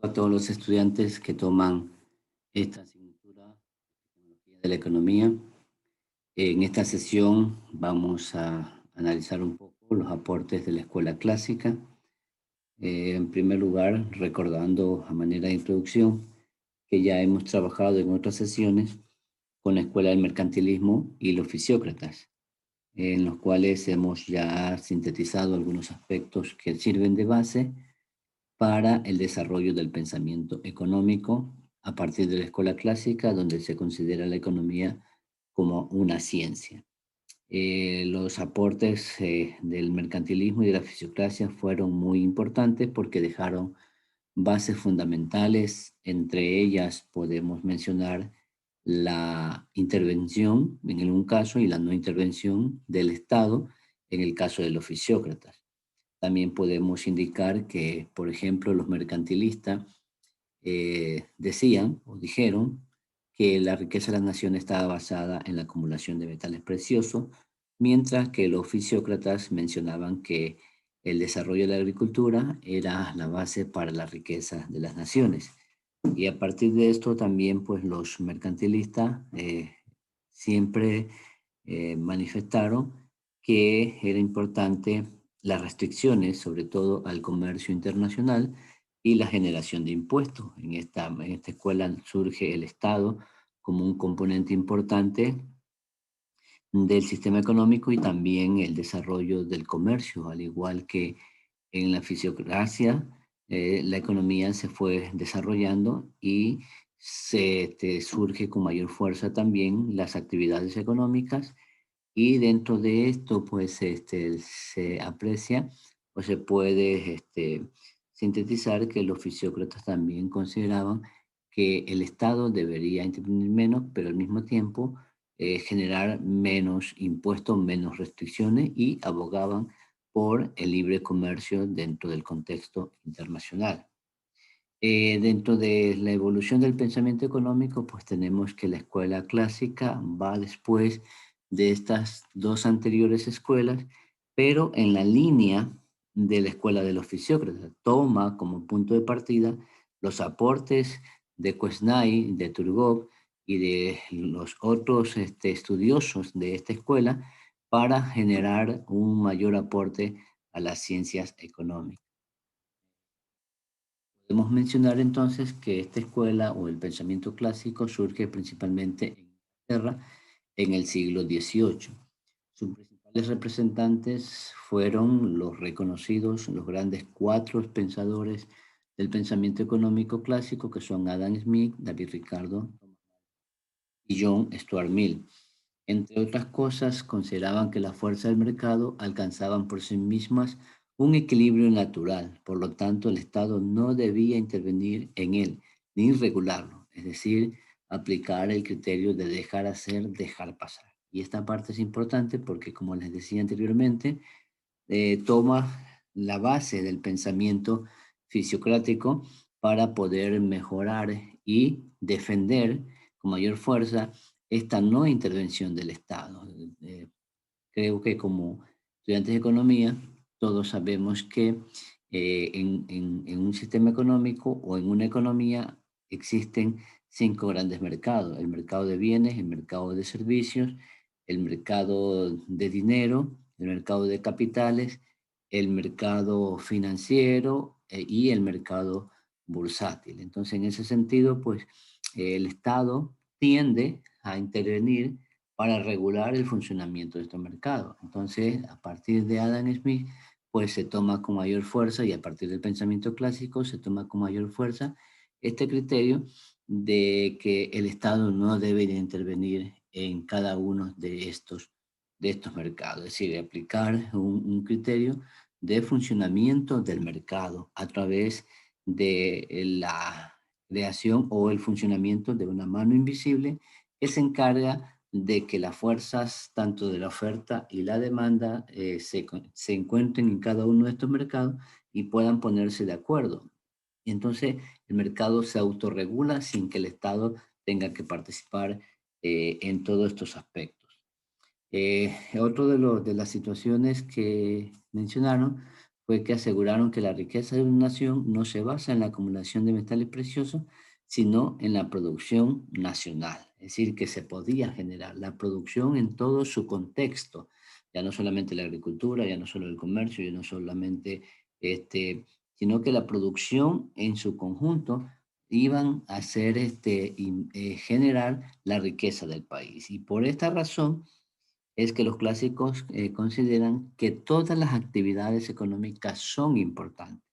A todos los estudiantes que toman esta asignatura de la economía. En esta sesión vamos a analizar un poco los aportes de la escuela clásica. En primer lugar, recordando a manera de introducción que ya hemos trabajado en otras sesiones con la escuela del mercantilismo y los fisiócratas, en los cuales hemos ya sintetizado algunos aspectos que sirven de base para el desarrollo del pensamiento económico a partir de la escuela clásica, donde se considera la economía como una ciencia. Los aportes del mercantilismo y de la fisiocracia fueron muy importantes porque dejaron bases fundamentales. Entre ellas podemos mencionar la intervención en un caso y la no intervención del Estado en el caso de los fisiócratas. También podemos indicar que, por ejemplo, los mercantilistas decían o dijeron que la riqueza de la nación estaba basada en la acumulación de metales preciosos, mientras que los fisiócratas mencionaban que el desarrollo de la agricultura era la base para la riqueza de las naciones. Y a partir de esto también pues los mercantilistas siempre manifestaron que era importante las restricciones, sobre todo al comercio internacional y la generación de impuestos. En esta escuela surge el Estado como un componente importante del sistema económico y también el desarrollo del comercio, al igual que en la fisiocracia, la economía se fue desarrollando y surge con mayor fuerza también las actividades económicas y dentro de esto pues se aprecia o se puede sintetizar que los fisiócratas también consideraban que el Estado debería intervenir menos, pero al mismo tiempo generar menos impuestos, menos restricciones y abogaban por el libre comercio dentro del contexto internacional. Dentro de la evolución del pensamiento económico, pues tenemos que la escuela clásica va después de estas dos anteriores escuelas, pero en la línea de la escuela de los fisiócratas. Toma como punto de partida los aportes de Quesnay, de Turgot y de los otros estudiosos de esta escuela para generar un mayor aporte a las ciencias económicas. Podemos mencionar entonces que esta escuela o el pensamiento clásico surge principalmente en Inglaterra en el siglo XVIII. Sus principales representantes fueron los reconocidos, los grandes cuatro pensadores del pensamiento económico clásico, que son Adam Smith, David Ricardo y John Stuart Mill. Entre otras cosas, consideraban que las fuerzas del mercado alcanzaban por sí mismas un equilibrio natural, por lo tanto el Estado no debía intervenir en él ni regularlo, es decir, aplicar el criterio de dejar hacer, dejar pasar. Y esta parte es importante porque, como les decía anteriormente, toma la base del pensamiento fisiocrático para poder mejorar y defender con mayor fuerza esta no intervención del Estado. Creo que como estudiantes de economía, todos sabemos que en un sistema económico o en una economía existen cinco grandes mercados: el mercado de bienes, el mercado de servicios, el mercado de dinero, el mercado de capitales, el mercado financiero y el mercado bursátil. Entonces, en ese sentido, pues el Estado tiende a intervenir para regular el funcionamiento de estos mercados. Entonces, a partir de Adam Smith, pues se toma con mayor fuerza y a partir del pensamiento clásico se toma con mayor fuerza este criterio de que el Estado no debe de intervenir en cada uno de estos mercados, es decir, aplicar un criterio de funcionamiento del mercado a través de la creación o el funcionamiento de una mano invisible que se encarga de que las fuerzas tanto de la oferta y la demanda se encuentren en cada uno de estos mercados y puedan ponerse de acuerdo. Y entonces el mercado se autorregula sin que el Estado tenga que participar en todos estos aspectos. Otro de las situaciones que mencionaron fue que aseguraron que la riqueza de una nación no se basa en la acumulación de metales preciosos, sino en la producción nacional. Es decir, que se podía generar la producción en todo su contexto, ya no solamente la agricultura, ya no solo el comercio, ya no solamente sino que la producción en su conjunto iban a hacer generar la riqueza del país. Y por esta razón es que los clásicos consideran que todas las actividades económicas son importantes,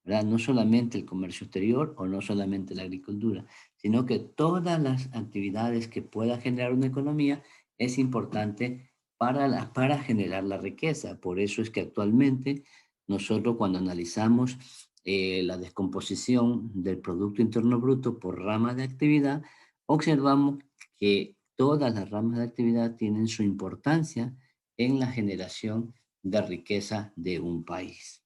¿verdad? No solamente el comercio exterior o no solamente la agricultura, sino que todas las actividades que pueda generar una economía es importante para generar la riqueza. Por eso es que actualmente nosotros cuando analizamos la descomposición del Producto Interno Bruto por rama de actividad, observamos que todas las ramas de actividad tienen su importancia en la generación de riqueza de un país.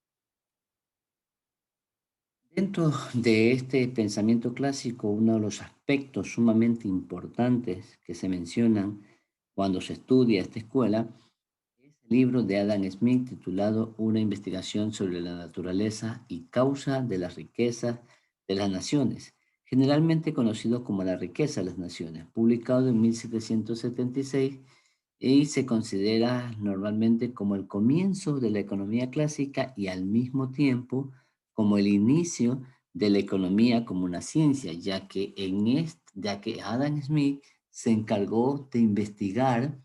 Dentro de este pensamiento clásico, uno de los aspectos sumamente importantes que se mencionan cuando se estudia esta escuela es el libro de Adam Smith titulado Una investigación sobre la naturaleza y causa de las riquezas de las naciones, generalmente conocido como La riqueza de las naciones, publicado en 1776 y se considera normalmente como el comienzo de la economía clásica y al mismo tiempo como el inicio de la economía como una ciencia, ya que Adam Smith se encargó de investigar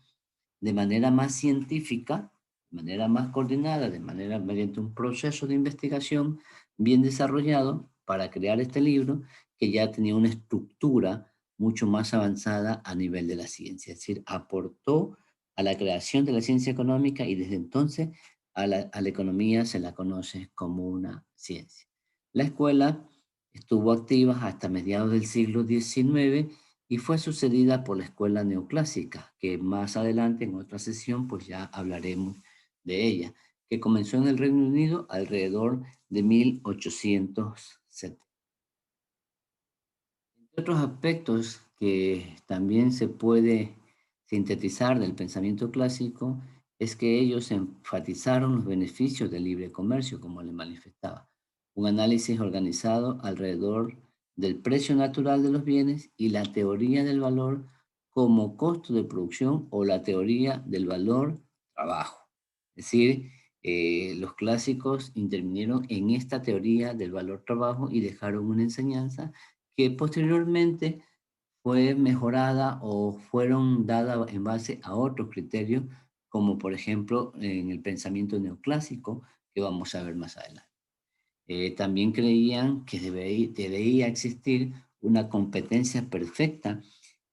de manera más científica, de manera más coordinada, mediante un proceso de investigación bien desarrollado para crear este libro que ya tenía una estructura mucho más avanzada a nivel de la ciencia. Es decir, aportó a la creación de la ciencia económica y desde entonces a la economía se la conoce como una ciencia. La escuela estuvo activa hasta mediados del siglo XIX y fue sucedida por la escuela neoclásica, que más adelante en otra sesión pues ya hablaremos de ella, que comenzó en el Reino Unido alrededor de 1870. Entre otros aspectos que también se puede sintetizar del pensamiento clásico es que ellos enfatizaron los beneficios del libre comercio, como le manifestaba. Un análisis organizado alrededor del precio natural de los bienes y la teoría del valor como costo de producción o la teoría del valor trabajo. Es decir, los clásicos intervinieron en esta teoría del valor trabajo y dejaron una enseñanza que posteriormente fue mejorada o fueron dadas en base a otros criterios, como por ejemplo en el pensamiento neoclásico, que vamos a ver más adelante. También creían que debería existir una competencia perfecta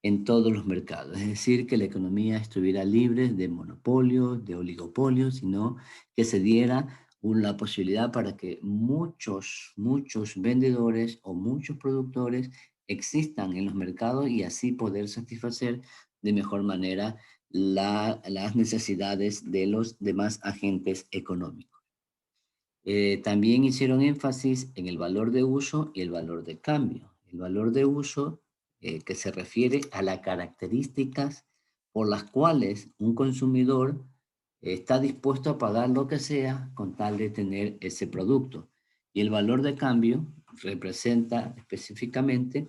en todos los mercados, es decir, que la economía estuviera libre de monopolios, de oligopolios, sino que se diera la posibilidad para que muchos vendedores o muchos productores existan en los mercados y así poder satisfacer de mejor manera las necesidades de los demás agentes económicos. También hicieron énfasis en el valor de uso y el valor de cambio. El valor de uso que se refiere a las características por las cuales un consumidor está dispuesto a pagar lo que sea con tal de tener ese producto. Y el valor de cambio representa específicamente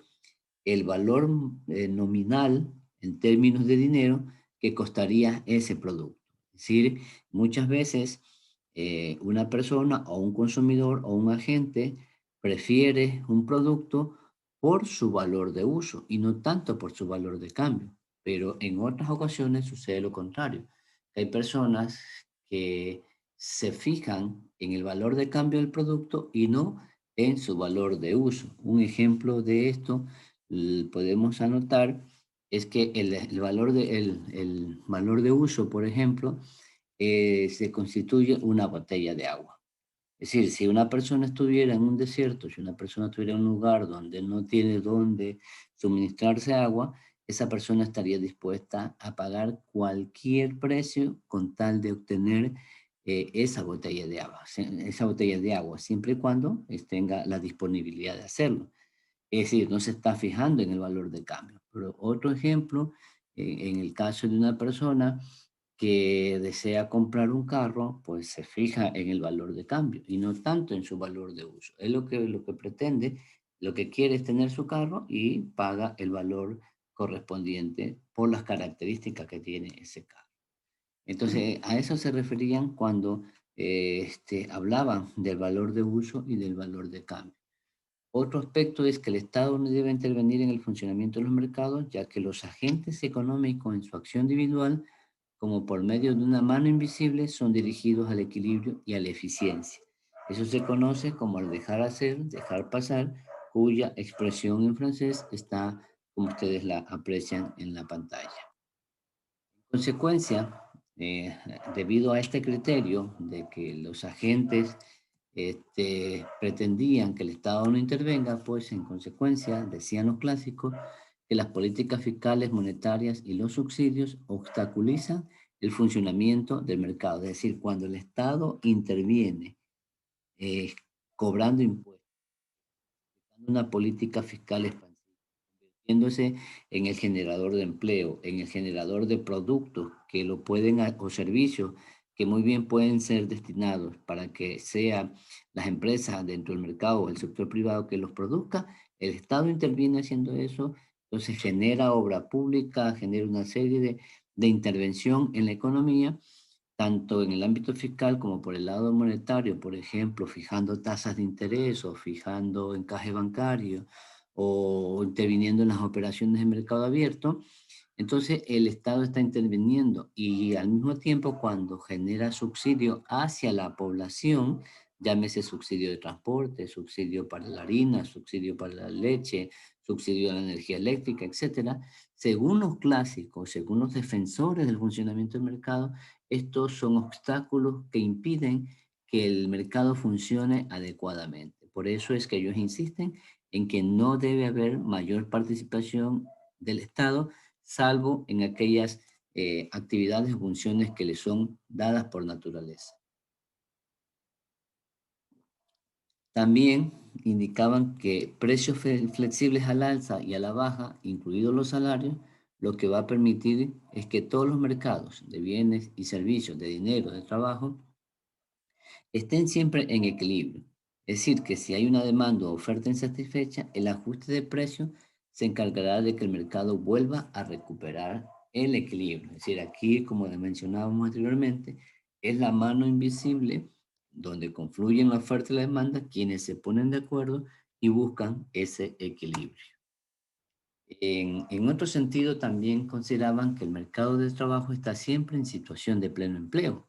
el valor nominal en términos de dinero que costaría ese producto. Es decir, muchas veces una persona o un consumidor o un agente prefiere un producto por su valor de uso y no tanto por su valor de cambio. Pero en otras ocasiones sucede lo contrario. Hay personas que se fijan en el valor de cambio del producto y no en su valor de uso. Un ejemplo de esto podemos anotar es que el valor de uso, por ejemplo, se constituye una botella de agua. Es decir, si una persona estuviera en un desierto, si una persona estuviera en un lugar donde no tiene dónde suministrarse agua, esa persona estaría dispuesta a pagar cualquier precio con tal de obtener esa botella de agua, siempre y cuando tenga la disponibilidad de hacerlo. Es decir, no se está fijando en el valor de cambio. Pero otro ejemplo, en el caso de una persona que desea comprar un carro, pues se fija en el valor de cambio y no tanto en su valor de uso. Es lo que pretende, lo que quiere es tener su carro y paga el valor correspondiente por las características que tiene ese carro. Entonces, a eso se referían cuando hablaban del valor de uso y del valor de cambio. Otro aspecto es que el Estado no debe intervenir en el funcionamiento de los mercados, ya que los agentes económicos en su acción individual, como por medio de una mano invisible, son dirigidos al equilibrio y a la eficiencia. Eso se conoce como el dejar hacer, dejar pasar, cuya expresión en francés está, como ustedes la aprecian en la pantalla. En consecuencia, debido a este criterio de que los agentes pretendían que el Estado no intervenga, pues en consecuencia, decían los clásicos, que las políticas fiscales, monetarias y los subsidios obstaculizan el funcionamiento del mercado. Es decir, cuando el Estado interviene eh, cobrando impuestos, una política fiscal expansiva, convirtiéndose en el generador de empleo, en el generador de productos que lo pueden, o servicios que muy bien pueden ser destinados para que sean las empresas dentro del mercado o el sector privado que los produzca, el Estado interviene haciendo eso, entonces genera obra pública, genera una serie de intervención en la economía, tanto en el ámbito fiscal como por el lado monetario, por ejemplo, fijando tasas de interés o fijando encaje bancario o interviniendo en las operaciones de mercado abierto. Entonces el Estado está interviniendo y al mismo tiempo cuando genera subsidio hacia la población, llámese subsidio de transporte, subsidio para la harina, subsidio para la leche, subsidio a la energía eléctrica, etcétera, según los clásicos, según los defensores del funcionamiento del mercado, estos son obstáculos que impiden que el mercado funcione adecuadamente. Por eso es que ellos insisten en que no debe haber mayor participación del Estado, salvo en aquellas actividades o funciones que le son dadas por naturaleza. También indicaban que precios flexibles al alza y a la baja, incluidos los salarios, lo que va a permitir es que todos los mercados de bienes y servicios, de dinero, de trabajo, estén siempre en equilibrio. Es decir, que si hay una demanda o oferta insatisfecha, el ajuste de precios se encargará de que el mercado vuelva a recuperar el equilibrio. Es decir, aquí, como mencionábamos anteriormente, es la mano invisible donde confluyen la oferta y la demanda, quienes se ponen de acuerdo y buscan ese equilibrio. En otro sentido, también consideraban que el mercado de trabajo está siempre en situación de pleno empleo.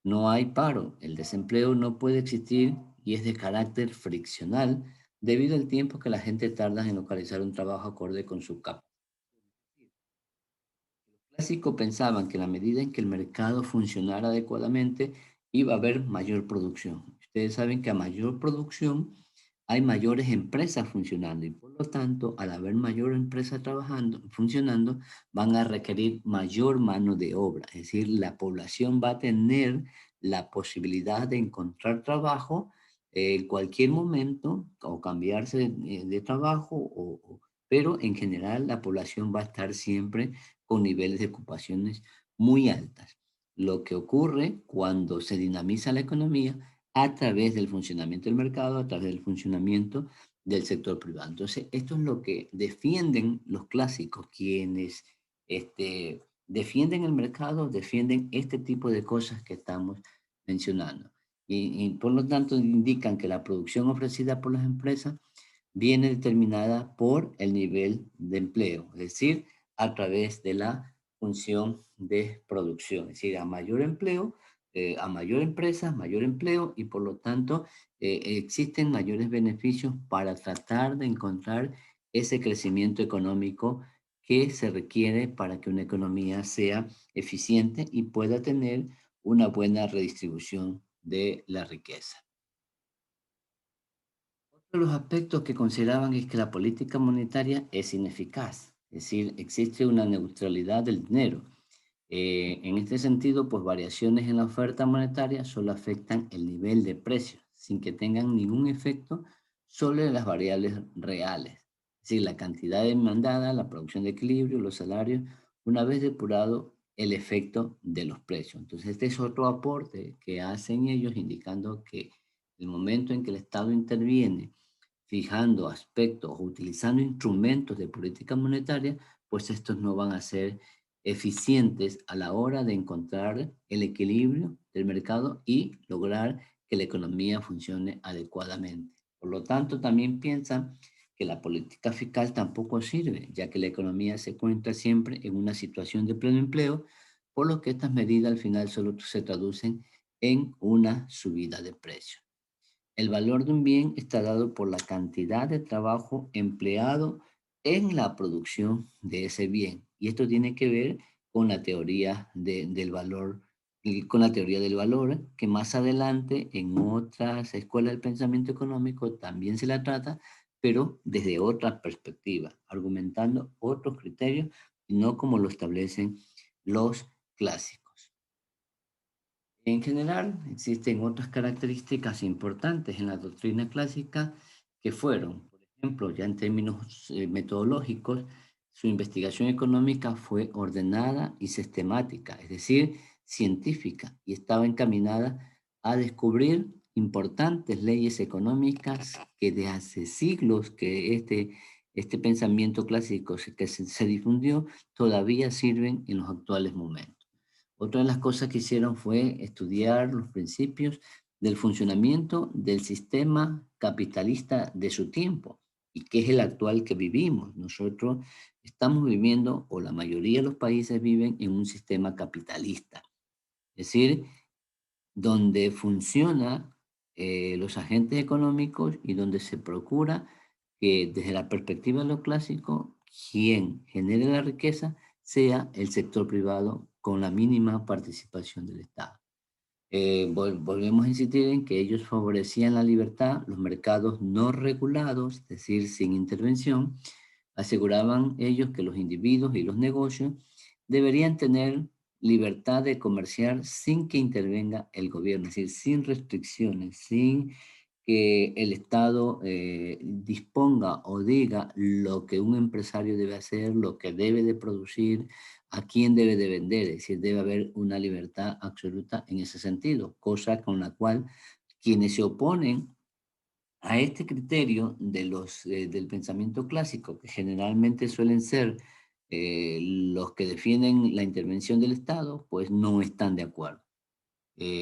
No hay paro, el desempleo no puede existir y es de carácter friccional debido al tiempo que la gente tarda en localizar un trabajo acorde con su capacidad. Los clásicos pensaban que en la medida en que el mercado funcionara adecuadamente iba a haber mayor producción. Ustedes saben que a mayor producción hay mayores empresas funcionando y por lo tanto, al haber mayor empresa trabajando, funcionando, van a requerir mayor mano de obra. Es decir, la población va a tener la posibilidad de encontrar trabajo en cualquier momento o cambiarse de trabajo, pero en general la población va a estar siempre con niveles de ocupaciones muy altas. Lo que ocurre cuando se dinamiza la economía a través del funcionamiento del mercado, a través del funcionamiento del sector privado. Entonces, esto es lo que defienden los clásicos, quienes defienden el mercado, defienden este tipo de cosas que estamos mencionando. Y por lo tanto indican que la producción ofrecida por las empresas viene determinada por el nivel de empleo, es decir, a través de la función de producción. Es decir, a mayor empleo, a mayor empresa, mayor empleo y por lo tanto existen mayores beneficios para tratar de encontrar ese crecimiento económico que se requiere para que una economía sea eficiente y pueda tener una buena redistribución de la riqueza. Otro de los aspectos que consideraban es que la política monetaria es ineficaz, es decir, existe una neutralidad del dinero. En este sentido, pues variaciones en la oferta monetaria solo afectan el nivel de precios, sin que tengan ningún efecto sobre las variables reales. Es decir, la cantidad demandada, la producción de equilibrio, los salarios, una vez depurado el efecto de los precios. Entonces, este es otro aporte que hacen ellos, indicando que el momento en que el Estado interviene, fijando aspectos o utilizando instrumentos de política monetaria, pues estos no van a ser eficientes a la hora de encontrar el equilibrio del mercado y lograr que la economía funcione adecuadamente. Por lo tanto, también piensan que la política fiscal tampoco sirve, ya que la economía se encuentra siempre en una situación de pleno empleo, por lo que estas medidas al final solo se traducen en una subida de precios. El valor de un bien está dado por la cantidad de trabajo empleado en la producción de ese bien. Y esto tiene que ver con la teoría del valor, y con la teoría del valor, que más adelante en otras escuelas del pensamiento económico también se la trata, pero desde otra perspectiva, argumentando otros criterios y no como lo establecen los clásicos. En general, existen otras características importantes en la doctrina clásica que fueron, por ejemplo, ya en términos metodológicos, su investigación económica fue ordenada y sistemática, es decir, científica, y estaba encaminada a descubrir importantes leyes económicas que de hace siglos que este pensamiento clásico se difundió, todavía sirven en los actuales momentos. Otra de las cosas que hicieron fue estudiar los principios del funcionamiento del sistema capitalista de su tiempo y que es el actual que vivimos. Nosotros estamos viviendo, o la mayoría de los países viven en un sistema capitalista, es decir, donde funciona los agentes económicos y donde se procura que desde la perspectiva de lo clásico, quien genere la riqueza sea el sector privado con la mínima participación del Estado. Volvemos a insistir en que ellos favorecían la libertad, los mercados no regulados, es decir, sin intervención, aseguraban ellos que los individuos y los negocios deberían tener libertad de comerciar sin que intervenga el gobierno, es decir, sin restricciones, sin que el Estado disponga o diga lo que un empresario debe hacer, lo que debe de producir, a quién debe de vender, es decir, debe haber una libertad absoluta en ese sentido, cosa con la cual quienes se oponen a este criterio del pensamiento clásico, que generalmente suelen ser los que defienden la intervención del Estado, pues no están de acuerdo.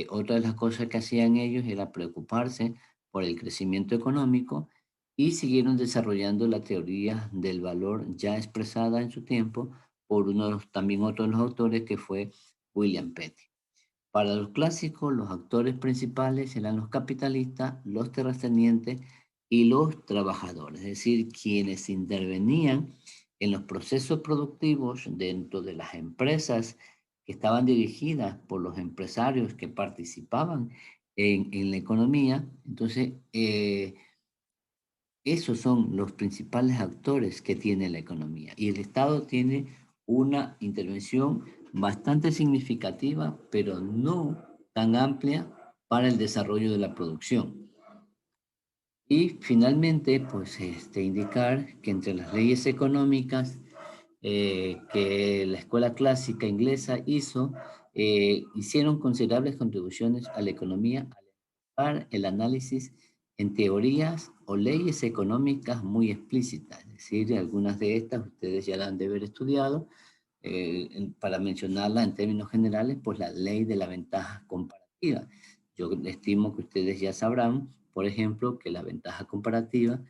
Otra de las cosas que hacían ellos era preocuparse por el crecimiento económico y siguieron desarrollando la teoría del valor ya expresada en su tiempo por también otro de los autores que fue William Petty. Para los clásicos, los actores principales eran los capitalistas, los terratenientes y los trabajadores, es decir, quienes intervenían en los procesos productivos dentro de las empresas que estaban dirigidas por los empresarios que participaban en la economía. Entonces, esos son los principales actores que tiene la economía. Y el Estado tiene una intervención bastante significativa, pero no tan amplia para el desarrollo de la producción. Y finalmente, pues indicar que entre las leyes económicas que la escuela clásica inglesa hizo, hicieron considerables contribuciones a la economía al el análisis en teorías o leyes económicas muy explícitas. Es decir, algunas de estas ustedes ya las han de haber estudiado. Para mencionarla en términos generales, pues la ley de la ventaja comparativa. Yo estimo que ustedes ya sabrán, por ejemplo, que la ventaja comparativa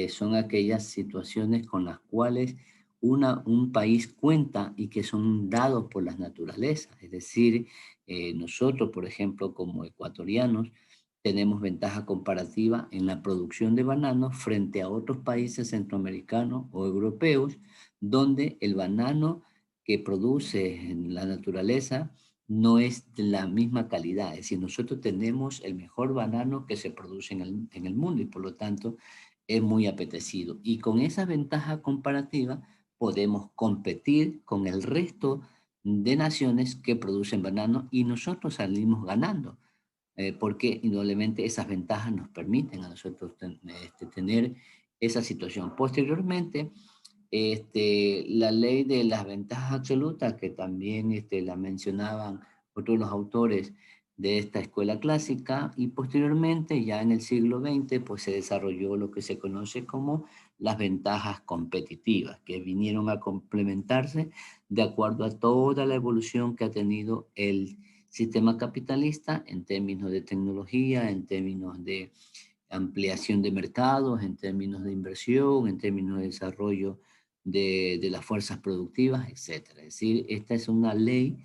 son aquellas situaciones con las cuales un país cuenta y que son dados por las naturalezas. Es decir, nosotros, por ejemplo, como ecuatorianos, tenemos ventaja comparativa en la producción de bananos frente a otros países centroamericanos o europeos, donde el banano que produce en la naturaleza no es de la misma calidad. Es decir, nosotros tenemos el mejor banano que se produce en el mundo y por lo tanto es muy apetecido. Y con esa ventaja comparativa podemos competir con el resto de naciones que producen banano y nosotros salimos ganando, porque indudablemente esas ventajas nos permiten a nosotros tener esa situación. Posteriormente, La ley de las ventajas absolutas, que también la mencionaban otros de los autores de esta escuela clásica, y posteriormente, ya en el siglo XX, pues se desarrolló lo que se conoce como las ventajas competitivas, que vinieron a complementarse de acuerdo a toda la evolución que ha tenido el sistema capitalista en términos de tecnología, en términos de ampliación de mercados, en términos de inversión, en términos de desarrollo de las fuerzas productivas, etcétera. Es decir, esta es una ley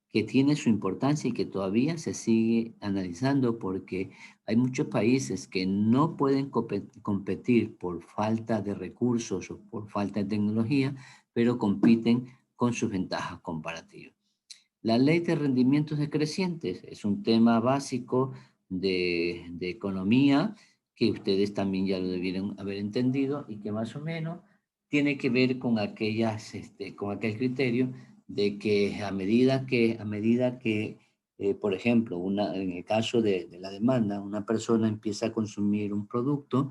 que tiene su importancia y que todavía se sigue analizando porque hay muchos países que no pueden competir por falta de recursos o por falta de tecnología, pero compiten con sus ventajas comparativas. La ley de rendimientos decrecientes es un tema básico de economía que ustedes también ya lo debieron haber entendido y que más o menos tiene que ver con con aquel criterio de que a medida que por ejemplo, en el caso de la demanda, una persona empieza a consumir un producto,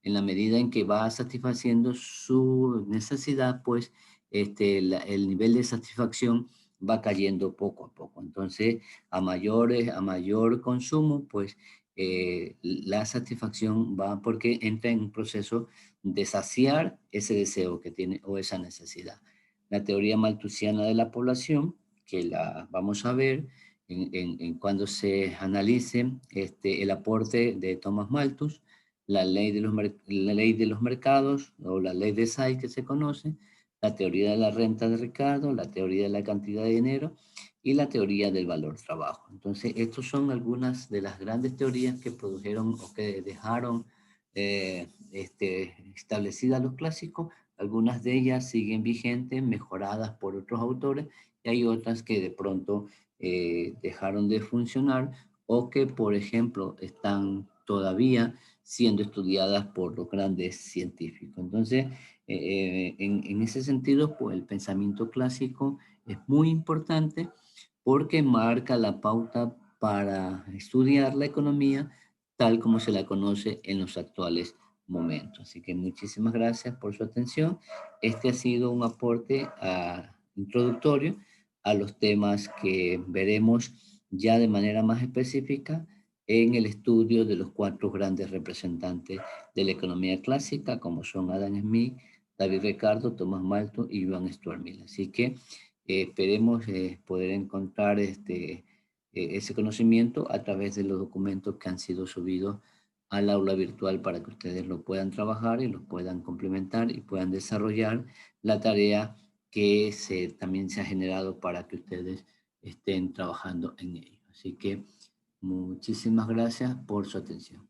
en la medida en que va satisfaciendo su necesidad, pues el nivel de satisfacción va cayendo poco a poco. Entonces, a mayor consumo, pues la satisfacción va porque entra en un proceso de saciar ese deseo que tiene o esa necesidad. La teoría malthusiana de la población, que la vamos a ver en cuando se analice el aporte de Thomas Malthus, la ley de los mercados o la ley de Say que se conoce, la teoría de la renta de Ricardo, la teoría de la cantidad de dinero y la teoría del valor trabajo. Entonces, estas son algunas de las grandes teorías que produjeron o que dejaron establecidas los clásicos. Algunas de ellas siguen vigentes, mejoradas por otros autores, y hay otras que de pronto dejaron de funcionar o que, por ejemplo, están todavía siendo estudiadas por los grandes científicos. Entonces, en ese sentido, pues el pensamiento clásico es muy importante porque marca la pauta para estudiar la economía tal como se la conoce en los actuales momentos. Así que muchísimas gracias por su atención. Este ha sido un aporte introductorio a los temas que veremos ya de manera más específica en el estudio de los cuatro grandes representantes de la economía clásica, como son Adam Smith, David Ricardo, Thomas Malthus y Joan Stuart Mill. Así que esperemos poder encontrar ese conocimiento a través de los documentos que han sido subidos al aula virtual para que ustedes lo puedan trabajar y lo puedan complementar y puedan desarrollar la tarea que también se ha generado para que ustedes estén trabajando en ello. Así que muchísimas gracias por su atención.